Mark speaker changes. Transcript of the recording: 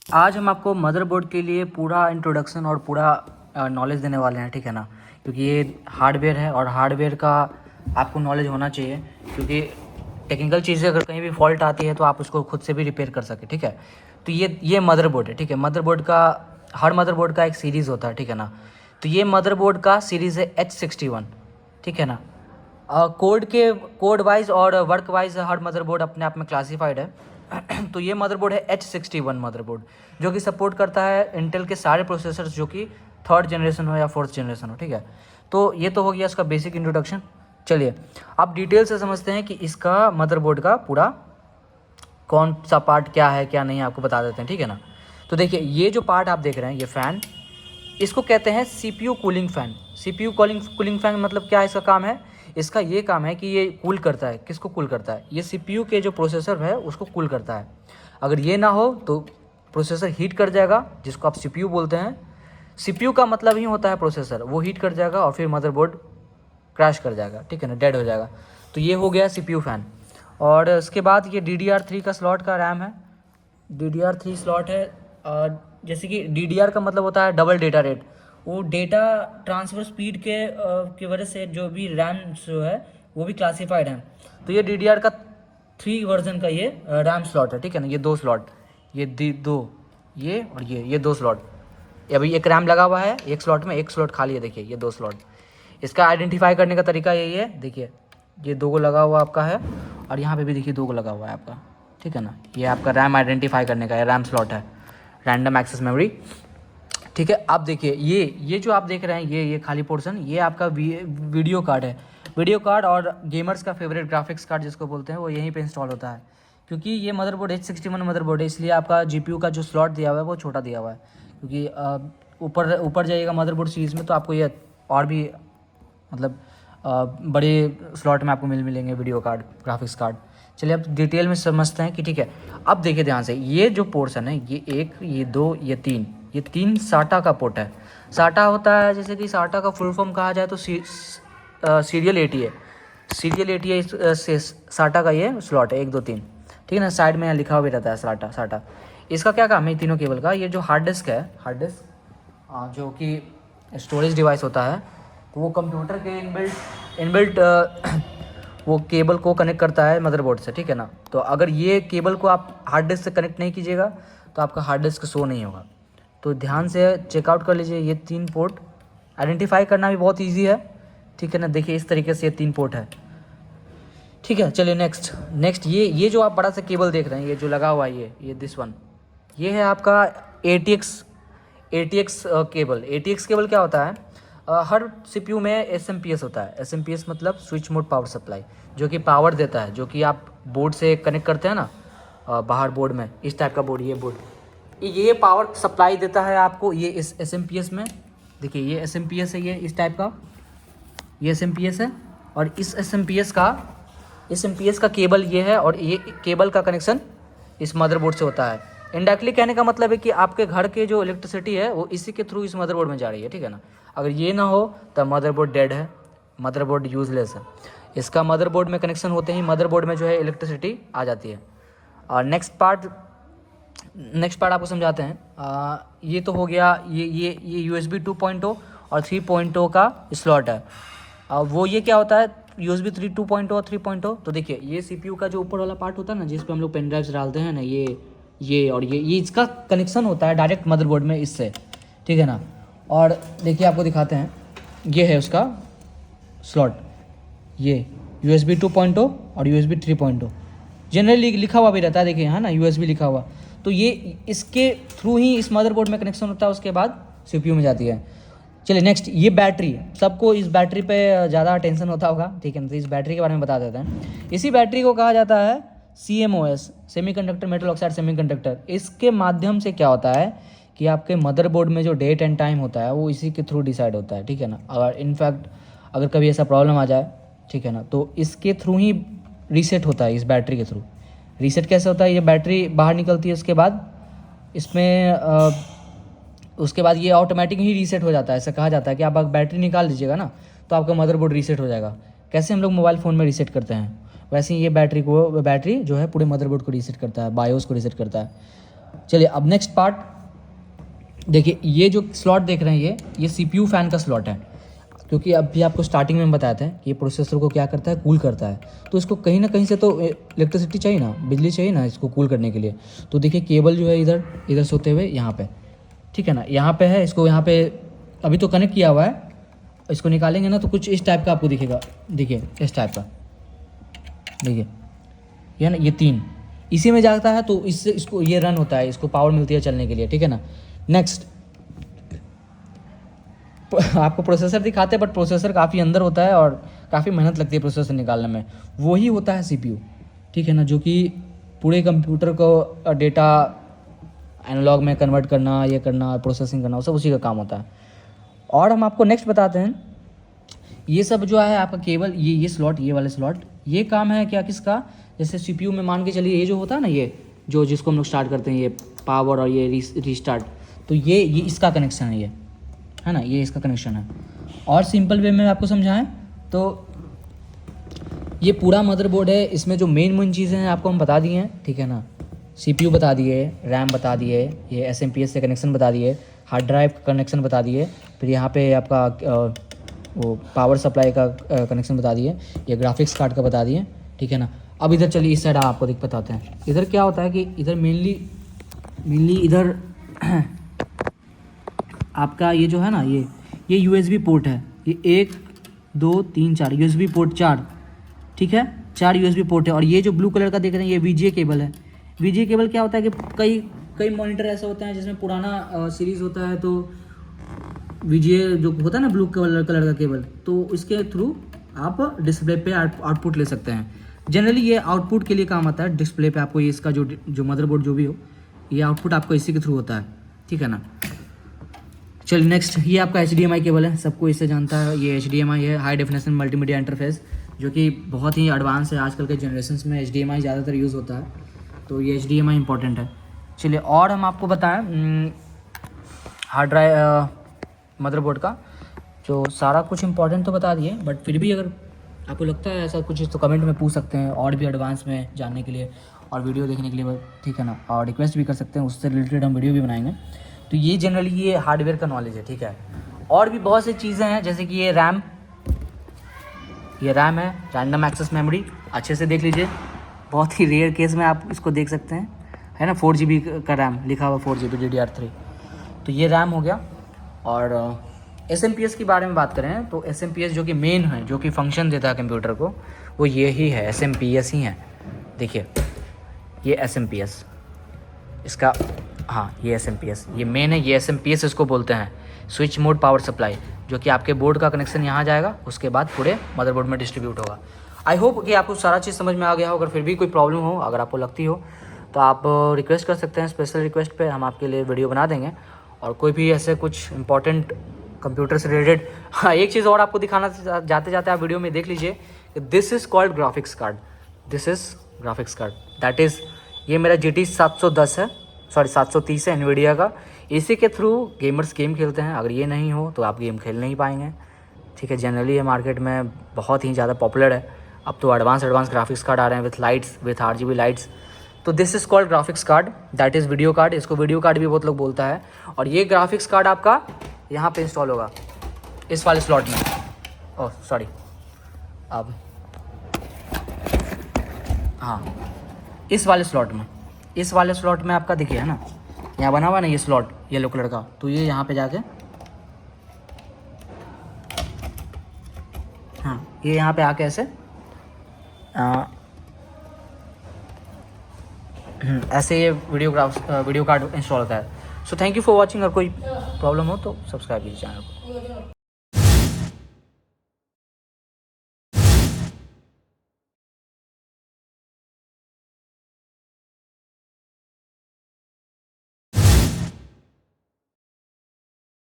Speaker 1: आज हम आपको मदरबोर्ड के लिए पूरा इंट्रोडक्शन और पूरा नॉलेज देने वाले हैं, ठीक है ना। क्योंकि ये हार्डवेयर है और हार्डवेयर का आपको नॉलेज होना चाहिए, क्योंकि टेक्निकल चीज़ें अगर कहीं भी फॉल्ट आती है तो आप उसको खुद से भी रिपेयर कर सकें, ठीक है। तो ये मदरबोर्ड है, ठीक है। मदरबोर्ड का हर मदरबोर्ड का एक सीरीज़ होता है, ठीक है ना। तो ये मदरबोर्ड का सीरीज़ है H61, ठीक है ना। कोड वाइज और वर्क वाइज हर मदरबोर्ड अपने आप में क्लासिफाइड है। तो ये मदरबोर्ड है H61 मदरबोर्ड, जो कि सपोर्ट करता है इंटेल के सारे प्रोसेसर्स, जो कि थर्ड जनरेशन हो या फोर्थ जनरेशन हो, ठीक है। तो ये तो हो गया इसका बेसिक इंट्रोडक्शन। चलिए अब डिटेल से समझते हैं कि इसका मदरबोर्ड का पूरा कौन सा पार्ट क्या है क्या नहीं है, आपको बता देते हैं, ठीक है ना। तो देखिए ये जो पार्ट आप देख रहे हैं, ये फ़ैन, इसको कहते हैं CPU cooling fan. CPU cooling fan मतलब क्या है, इसका काम है, इसका ये काम है कि ये कूल करता है। किसको कूल करता है? ये CPU के जो प्रोसेसर है उसको कूल करता है। अगर ये ना हो तो प्रोसेसर हीट कर जाएगा, जिसको आप CPU बोलते हैं। CPU का मतलब ही होता है प्रोसेसर, वो हीट कर जाएगा और फिर मदरबोर्ड क्रैश कर जाएगा, ठीक है ना, डेड हो जाएगा। तो ये हो गया CPU फ़ैन। और उसके बाद ये DDR3 का स्लॉट का रैम है, DDR3 स्लॉट है। जैसे कि DDR का मतलब होता है डबल डेटा रेट, वो डेटा ट्रांसफ़र स्पीड की वजह से जो भी रैम जो है वो भी क्लासिफाइड है। तो ये DDR का 3 वर्जन का ये रैम स्लॉट है, ठीक है ना। ये 2 स्लॉट, ये दो, ये और ये 2 स्लॉट। अभी एक रैम लगा हुआ है एक स्लॉट में, एक स्लॉट खाली है, देखिए ये 2 स्लॉट। इसका आइडेंटिफाई करने का तरीका यही है, देखिए ये 2 को लगा हुआ आपका है और यहाँ पे भी देखिए 2 को लगा हुआ है आपका, ठीक है ना। ये आपका रैम आइडेंटिफाई करने का है, रैम स्लॉट है, रैंडम एक्सेस मेमोरी, ठीक है। अब देखिए ये जो आप देख रहे हैं, ये खाली पोर्शन, ये आपका वीडियो कार्ड है। वीडियो कार्ड और गेमर्स का फेवरेट ग्राफिक्स कार्ड जिसको बोलते हैं, वो यहीं पे इंस्टॉल होता है। क्योंकि ये मदरबोर्ड H61 मदरबोर्ड है, इसलिए आपका GPU का जो स्लॉट दिया हुआ है वो छोटा दिया हुआ है। क्योंकि ऊपर जाइएगा मदरबोर्ड सीरीज़ में तो आपको ये और भी मतलब बड़े स्लॉट में आपको मिलेंगे वीडियो कार्ड, ग्राफिक्स कार्ड। चलिए अब डिटेल में समझते हैं कि ठीक है। अब देखिए ध्यान से, ये जो पोर्शन है, ये 1, ये 2, ये 3, ये 3 साटा का पोर्ट है। साटा होता है, जैसे कि साटा का फुल फॉर्म कहा जाए तो सीरियल ATA, सीरियल ATA से साटा का ये स्लॉट है 1, 2, 3, ठीक है ना। साइड में यहाँ लिखा हुआ भी रहता है साटा। इसका क्या काम है तीनों केबल का? ये जो हार्ड डिस्क है, हार्ड डिस्क जो कि स्टोरेज डिवाइस होता है, तो वो कंप्यूटर के इनबिल्ट वो केबल को कनेक्ट करता है मदरबोर्ड से, ठीक है ना। तो अगर ये केबल को आप हार्ड डिस्क से कनेक्ट नहीं कीजिएगा तो आपका हार्ड डिस्क शो नहीं होगा। तो ध्यान से चेकआउट कर लीजिए, ये 3 पोर्ट आइडेंटिफाई करना भी बहुत ईजी है, ठीक है ना। देखिए इस तरीके से ये 3 पोर्ट है, ठीक है। चलिए नेक्स्ट ये जो आप बड़ा सा केबल देख रहे हैं, ये जो लगा हुआ है, ये दिस वन, ये है आपका ATX केबल। ATX केबल क्या होता है? हर CPU में SMPS होता है। SMPS मतलब स्विच मोड पावर सप्लाई, जो कि पावर देता है, जो कि आप बोर्ड से कनेक्ट करते हैं ना, बाहर बोर्ड में इस टाइप का बोर्ड, ये बोर्ड ये पावर सप्लाई देता है आपको। ये इस SMPS में देखिए, ये SMPS है, ये इस टाइप का, ये SMPS है। और इस SMPS का केबल ये है, और ये केबल का कनेक्शन इस मदरबोर्ड से होता है। इनडायरेक्टली कहने का मतलब है कि आपके घर के जो इलेक्ट्रिसिटी है वो इसी के थ्रू इस मदरबोर्ड में जा रही है, ठीक है ना। अगर ये ना हो तो मदरबोर्ड डेड है, मदरबोर्ड यूजलेस है। इसका मदरबोर्ड में कनेक्शन होते ही मदरबोर्ड में जो है इलेक्ट्रिसिटी आ जाती है। और नेक्स्ट पार्ट आपको समझाते हैं। ये तो हो गया, ये USB 2.0 और 3.0 का स्लॉट है। वो ये क्या होता है USB 2.0 और 3.0? तो देखिए ये CPU का जो ऊपर वाला पार्ट होता है ना, जिस पे हम लोग पेन ड्राइव्स डालते हैं ना, ये और ये इसका कनेक्शन होता है डायरेक्ट मदरबोर्ड में इससे, ठीक है ना। और देखिए आपको दिखाते हैं, ये है उसका स्लॉट, ये USB 2.0 और USB 3.0 जनरली लिखा हुआ भी रहता है, देखिए यहाँ ना USB लिखा हुआ। तो ये इसके थ्रू ही इस मदरबोर्ड में कनेक्शन होता है, उसके बाद CPU में जाती है। चलिए नेक्स्ट, ये बैटरी, सबको इस बैटरी पे ज़्यादा टेंशन होता होगा, ठीक है ना। तो इस बैटरी के बारे में बता देते हैं। इसी बैटरी को कहा जाता है CMOS, semiconductor metal oxide semiconductor. इसके माध्यम से क्या होता है कि आपके मदरबोर्ड में जो डेट एंड टाइम होता है वो इसी के थ्रू डिसाइड होता है, ठीक है ना। अगर इनफैक्ट अगर कभी ऐसा प्रॉब्लम आ जाए, ठीक है ना, तो इसके थ्रू ही रीसेट होता है, इस बैटरी के थ्रू। रीसेट कैसे होता है? ये बैटरी बाहर निकलती है, उसके बाद इसमें उसके बाद ये ऑटोमेटिक ही रीसेट हो जाता है। ऐसा कहा जाता है कि आप बैटरी निकाल दीजिएगा ना तो आपका मदरबोर्ड रीसेट हो जाएगा। कैसे हम लोग मोबाइल फ़ोन में रीसेट करते हैं, वैसे ही ये बैटरी जो है पूरे मदरबोर्ड को रीसेट करता है, बायोस को रीसेट करता है। चलिए अब नेक्स्ट पार्ट देखिए, ये जो स्लॉट देख रहे हैं ये CPU फ़ैन का स्लॉट है, क्योंकि अभी आपको स्टार्टिंग में बताया था कि ये प्रोसेसर को क्या करता है, कूल करता है। तो इसको कहीं ना कहीं से तो इलेक्ट्रिसिटी चाहिए ना, बिजली चाहिए ना इसको कूल करने के लिए। तो देखिए केबल जो है इधर से होते हुए यहाँ पे, ठीक है ना, यहाँ पे है, इसको यहाँ पे अभी तो कनेक्ट किया हुआ है, इसको निकालेंगे ना तो कुछ इस टाइप का आपको दिखेगा, देखिए इस टाइप का, देखिए ये ना, ये 3 इसी में जाता है, तो इससे इसको ये रन होता है, इसको पावर मिलती है चलने के लिए, ठीक है ना। नेक्स्ट आपको प्रोसेसर दिखाते हैं, बट प्रोसेसर काफ़ी अंदर होता है और काफ़ी मेहनत लगती है प्रोसेसर निकालने में। वही होता है CPU, ठीक है ना, जो कि पूरे कंप्यूटर को डेटा एनालॉग में कन्वर्ट करना, ये करना, प्रोसेसिंग करना, वो सब उसी का काम होता है। और हम आपको नेक्स्ट बताते हैं, ये सब जो है आपका केबल, ये स्लॉट, ये वाले स्लॉट, ये काम है क्या किसका, जैसे CPU में मान के चलिए ये जो होता है ना, ये जो जिसको हम लोग स्टार्ट करते हैं, ये पावर और ये रीस्टार्ट, तो ये इसका कनेक्शन है, ये है ना, ये इसका कनेक्शन है। और सिंपल वे में आपको समझाएं तो ये पूरा मदरबोर्ड है, इसमें जो मेन चीज़ें हैं आपको हम बता दिए हैं, ठीक है ना। CPU बता दिए, रैम बता दिए, ये SMPS से कनेक्शन बता दिए, हार्ड ड्राइव का कनेक्शन बता दिए, फिर यहाँ पे आपका वो पावर सप्लाई का कनेक्शन बता दिए, ये ग्राफिक्स कार्ड का बता दिए, ठीक है ना। अब इधर चलिए इस साइड आपको बताते हैं। इधर क्या होता है कि इधर मेनली इधर आपका ये जो है ना, ये USB पोर्ट है, ये 1 2 3 4 USB पोर्ट 4, ठीक है, 4 USB पोर्ट है। और ये जो ब्लू कलर का देख रहे हैं ये VGA केबल है। VGA केबल क्या होता है कि कई मॉनिटर ऐसे होते हैं जिसमें पुराना सीरीज़ होता है, तो VGA जो होता है ना ब्लू कलर का केबल, तो इसके थ्रू आप डिस्प्ले पे आउटपुट ले सकते हैं। जनरली ये आउटपुट के लिए काम आता है, डिस्प्ले पे आपको ये इसका जो मदरबोर्ड जो भी हो, ये आउटपुट आपको इसी के थ्रू होता है, ठीक है ना। चलिए नेक्स्ट, ये आपका HDMI केबल है, सबको इससे जानता है, ये HDMI है, हाई डेफिनेशन मल्टीमीडिया इंटरफेस, जो कि बहुत ही एडवांस है। आजकल के जनरेशन्स में HDMI ज़्यादातर यूज़ होता है, तो ये HDMI इंपॉर्टेंट है। चलिए और हम आपको बताएं हार्ड ड्राइव मदरबोर्ड का जो सारा कुछ इंपॉर्टेंट तो बता दिए, बट फिर भी अगर आपको लगता है ऐसा कुछ तो कमेंट में पूछ सकते हैं और भी एडवांस में जानने के लिए और वीडियो देखने के लिए, ठीक है ना। और रिक्वेस्ट भी कर सकते हैं, उससे रिलेटेड हम वीडियो भी बनाएंगे। तो ये जनरली ये हार्डवेयर का नॉलेज है, ठीक है। और भी बहुत सी चीज़ें हैं, जैसे कि ये रैम है, रैंडम एक्सेस मेमोरी, अच्छे से देख लीजिए, बहुत ही रेयर केस में आप इसको देख सकते हैं, है ना। 4 GB का रैम लिखा हुआ, 4 GB DDR3, तो ये रैम हो गया। और SMPS के बारे में बात करें तो SMPS जो कि मेन है, जो कि फंक्शन देता है कंप्यूटर को, वो ये ही है, SMPS ही है। देखिए ये SMPS इसका, हाँ ये SMPS ये मेन है, ये SMPS इसको बोलते हैं, स्विच मोड पावर सप्लाई, जो कि आपके बोर्ड का कनेक्शन यहाँ जाएगा, उसके बाद पूरे मदरबोर्ड में डिस्ट्रीब्यूट होगा। आई होप कि आपको सारा चीज़ समझ में आ गया हो। अगर फिर भी कोई प्रॉब्लम हो, अगर आपको लगती हो, तो आप रिक्वेस्ट कर सकते हैं, स्पेशल रिक्वेस्ट पे हम आपके लिए वीडियो बना देंगे। और कोई भी ऐसे कुछ इंपॉर्टेंट कंप्यूटर से रिलेटेड, हाँ एक चीज़ और आपको दिखाना जाते जाते आप वीडियो में देख लीजिए, this is called graphics card, this is graphics card, that is ये मेरा GT 710 है, सॉरी 730 है एनवीडिया का। इसी के थ्रू गेमर्स गेम खेलते हैं। अगर ये नहीं हो तो आप गेम खेल नहीं पाएंगे, ठीक है। जनरली ये मार्केट में बहुत ही ज़्यादा पॉपुलर है। अब तो एडवांस ग्राफिक्स कार्ड आ रहे हैं with lights, with RGB lights. तो this is called graphics card, that is video card, इसको वीडियो कार्ड भी बहुत लोग बोलता है। और ये ग्राफिक्स कार्ड आपका यहाँ पे इंस्टॉल होगा इस वाले स्लॉट में, ओह सॉरी, अब हाँ इस वाले स्लॉट में आपका देखिए, है ना, यहाँ बना हुआ ना ये स्लॉट येलो कलर का, तो ये यहाँ पे जाके, हाँ ये यहाँ पे आके ऐसे ऐसे ये वीडियो कार्ड इंस्टॉल होता है। So thank you for watching. अगर कोई प्रॉब्लम हो तो सब्सक्राइब कीजिए चैनल को।